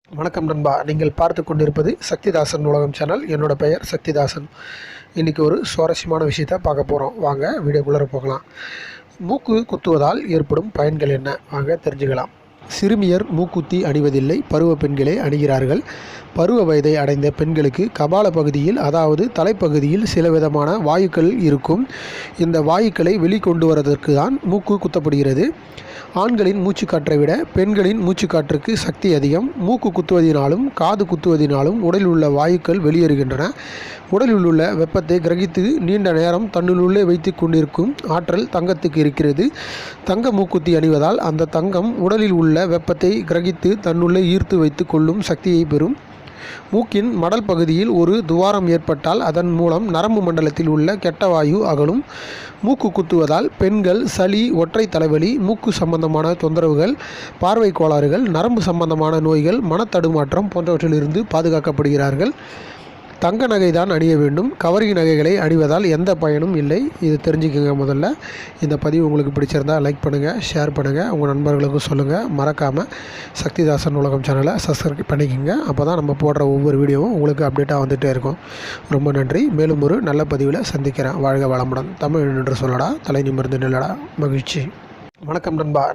வணக்கம் நண்பா, நீங்கள் பார்த்து கொண்டிருப்பது சக்திதாசன் உலகம் சேனல். என்னோட பெயர் சக்திதாசன். இன்றைக்கி ஒரு சுவாரஸ்யமான விஷயத்தை பார்க்க போகிறோம். வாங்க வீடியோக்குள்ளே போகலாம். மூக்கு குத்துவதால் ஏற்படும் பயன்கள் என்ன? வாங்க தெரிஞ்சுக்கலாம். சிறுமியர் மூக்குத்தி அணிவதில்லை, பருவ பெண்களே அணிகிறார்கள். பருவ வயதை அடைந்த பெண்களுக்கு கபால பகுதியில், அதாவது தலைப்பகுதியில் சில விதமான வாயுக்கள் இருக்கும். இந்த வாயுக்களை வெளிக்கொண்டு வருவதற்கு தான் மூக்கு குத்தப்படுகிறது. ஆண்களின் மூச்சுக்காற்றை விட பெண்களின் மூச்சுக்காற்றுக்கு சக்தி அதிகம். மூக்கு குத்துவதினாலும் காது குத்துவதினாலும் உடலில் உள்ள வாயுக்கள் வெளியேறுகின்றன. உடலில் உள்ள வெப்பத்தை கிரகித்து நீண்ட நேரம் தன்னுள்ளே வைத்து கொண்டிருக்கும் ஆற்றல் தங்கத்துக்கு இருக்கிறது. தங்க மூக்குத்தி அணிவதால் அந்த தங்கம் உடலில் உள்ள வெப்பத்தை கிரகித்து தன்னுள்ளே ஈர்த்து வைத்து கொள்ளும் சக்தியை பெறும். மூக்கின் மடல் பகுதியில் ஒரு துவாரம் ஏற்பட்டால் அதன் மூலம் நரம்பு மண்டலத்தில் உள்ள கெட்ட வாயு அகலும். மூக்கு குத்துவதால் பெண்கள் சளி, ஒற்றை தலைவலி, மூக்கு சம்பந்தமான தொந்தரவுகள், பார்வை கோளாறுகள், நரம்பு சம்பந்தமான நோய்கள், மனத்தடுமாற்றம் போன்றவற்றிலிருந்து பாதுகாக்கப்படுகிறார்கள். தங்க நகை தான் அணிய வேண்டும். கவரிங் நகைகளை அணிவதால் எந்த பயனும் இல்லை. இது தெரிஞ்சுக்கோங்க. முதல்ல இந்த பதிவு உங்களுக்கு பிடிச்சிருந்தால் லைக் பண்ணுங்கள், ஷேர் பண்ணுங்கள், உங்கள் நண்பர்களுக்கும் சொல்லுங்கள். மறக்காமல் சக்திதாசன் உலகம் சேனலை சப்ஸ்கிரைப் பண்ணிக்கோங்க. அப்போ தான் நம்ம போடுற ஒவ்வொரு வீடியோவும் உங்களுக்கு அப்டேட்டாக வந்துகிட்டே இருக்கும். ரொம்ப நன்றி. மேலும் ஒரு நல்ல பதிவில் சந்திக்கிறேன். வாழ்க வளமுடன். தமிழ் என்று சொல்லடா, தலை நிமிர்ந்து நில்லடா. மகிழ்ச்சி. வணக்கம் நண்பா.